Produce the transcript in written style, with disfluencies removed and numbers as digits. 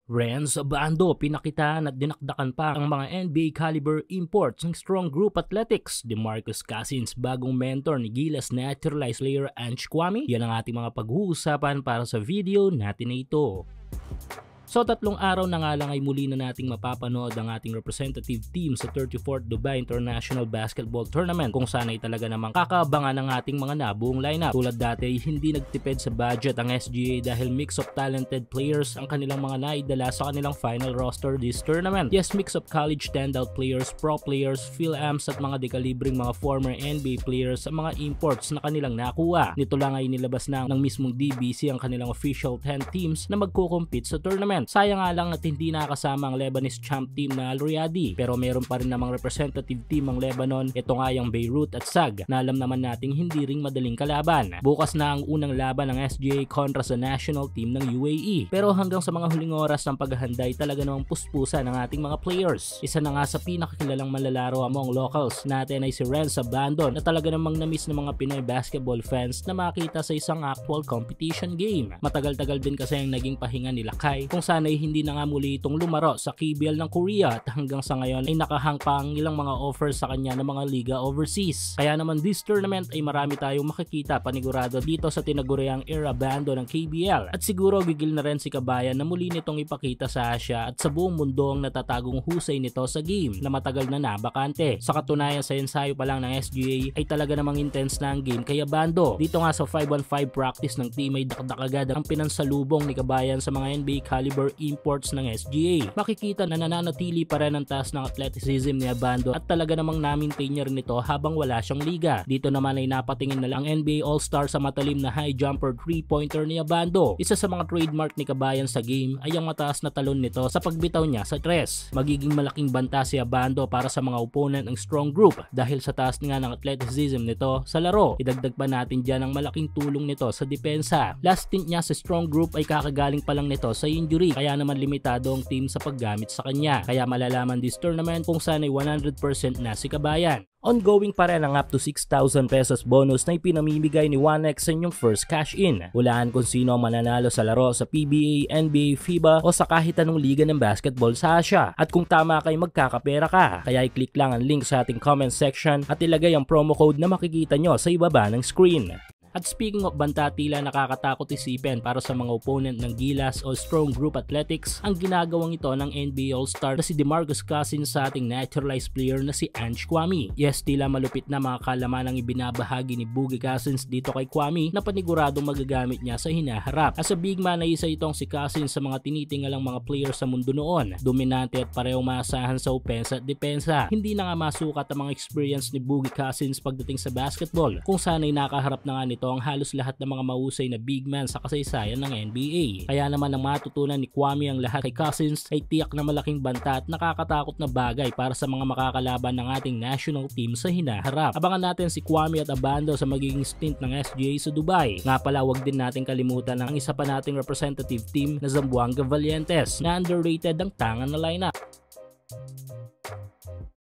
Renz Abando, pinakitaan at dinakdakan pa ang mga NBA caliber imports ng Strong Group Athletics. DeMarcus Cousins, bagong mentor ni Gilas naturalized player Ange Kwame. Yan ang ating mga pag-uusapan para sa video natin na ito. So 3 araw na nga lang ay muli na nating mapapanood ang ating representative team sa 34th Dubai International Basketball Tournament, kung saan ay talaga namang kakaabangan ng ating mga nabuong lineup. Tulad dati ay hindi nagtipid sa budget ang SGA dahil mix of talented players ang kanilang mga naidala sa kanilang final roster this tournament. Yes, mix of college standout players, pro players, Phil-Ams at mga dekalibring mga former NBA players sa mga imports na kanilang nakuha. Nito lang ay nilabas na ng mismong DBC ang kanilang official 10 teams na magko-compete sa tournament. Sayang nga lang at hindi nakasama ang Lebanese champ team na Al Riyadi, pero meron pa rin namang representative team ang Lebanon. Ito nga yung Beirut at SAG na alam naman nating hindi ring madaling kalaban. Bukas na ang unang laban ng SGA kontra sa national team ng UAE, pero hanggang sa mga huling oras ng paghahanda ay talaga namang puspusan ng ating mga players. Isa na nga sa pinakakilalang manlalaro among locals natin ay si Renz Abando, na talaga namang na-miss ng mga Pinoy basketball fans na makita sa isang actual competition game. Matagal-tagal din kasi ang naging pahinga nila Kai, kung saan ay hindi na nga muli itong lumaro sa KBL ng Korea, at hanggang sa ngayon ay nakahang pa ang ilang mga offers sa kanya ng mga liga overseas. Kaya naman this tournament ay marami tayong makikita panigurado dito sa tinaguriang era Abando ng KBL, at siguro gigil na rin si Kabayan na muli nitong ipakita sa Asia at sa buong mundo ang natatagong husay nito sa game na matagal na nabakante. Sa katunayan, sa ensayo pa lang ng SGA ay talaga namang intense na ang game kay Abando. Dito nga sa 5-on-5 practice ng team ay dakdak agad ang pinansalubong ni Kabayan sa mga NBA caliber imports ng SGA. Makikita na nananatili pa rin ang taas ng athleticism ni Abando at talaga namang na-maintain niya rin ito habang wala siyang liga. Dito naman ay napatingin na lang ang NBA All-Star sa matalim na high jumper 3-pointer ni Abando. Isa sa mga trademark ni Kabayan sa game ay ang mataas na talon nito sa pagbitaw niya sa tres. Magiging malaking banta si Abando para sa mga opponent ng Strong Group dahil sa taas nga ng athleticism nito sa laro. Idagdag pa natin dyan ang malaking tulong nito sa depensa. Last stint niya sa Strong Group ay kakagaling pa lang nito sa injury, kaya naman limitado ang team sa paggamit sa kanya. Kaya malalaman this tournament kung saan ay 100% na si Kabayan. Ongoing pa rin ang up to 6,000 pesos bonus na ipinamimigay ni 1x sa inyong first cash-in. Hulaan kung sino ang mananalo sa laro sa PBA, NBA, FIBA o sa kahit anong liga ng basketball sa Asia. At kung tama kay magkakapera ka, kaya i-click lang ang link sa ating comment section at ilagay ang promo code na makikita nyo sa ibaba ng screen. At speaking of banta, tila nakakatakot isipin para sa mga opponent ng Gilas o Strong Group Athletics ang ginagawang ito ng NBA All-Star na si DeMarcus Cousins sa ating naturalized player na si Ange Kwame. Yes, tila malupit na mga kalaman ang ibinabahagi ni Boogie Cousins dito kay Kwame na paniguradong magagamit niya sa hinaharap. As a big man ay isa itong si Cousins sa mga tinitingalang mga players sa mundo noon. Dominante at parehong maasahan sa opensa at depensa. Hindi na nga masukat ang mga experience ni Boogie Cousins pagdating sa basketball, kung saan ay nakaharap na nga nito ang halos lahat ng mga mahusay na big man sa kasaysayan ng NBA. Kaya naman ang matutunan ni Kwame ang lahat kay Cousins ay tiyak na malaking banta at nakakatakot na bagay para sa mga makakalaban ng ating national team sa hinaharap. Abangan natin si Kwame at Abando sa magiging stint ng SGA sa Dubai. Nga pala, wag din natin kalimutan ang isa pa nating representative team na Zamboanga Valientes na underrated ang tangan na lineup.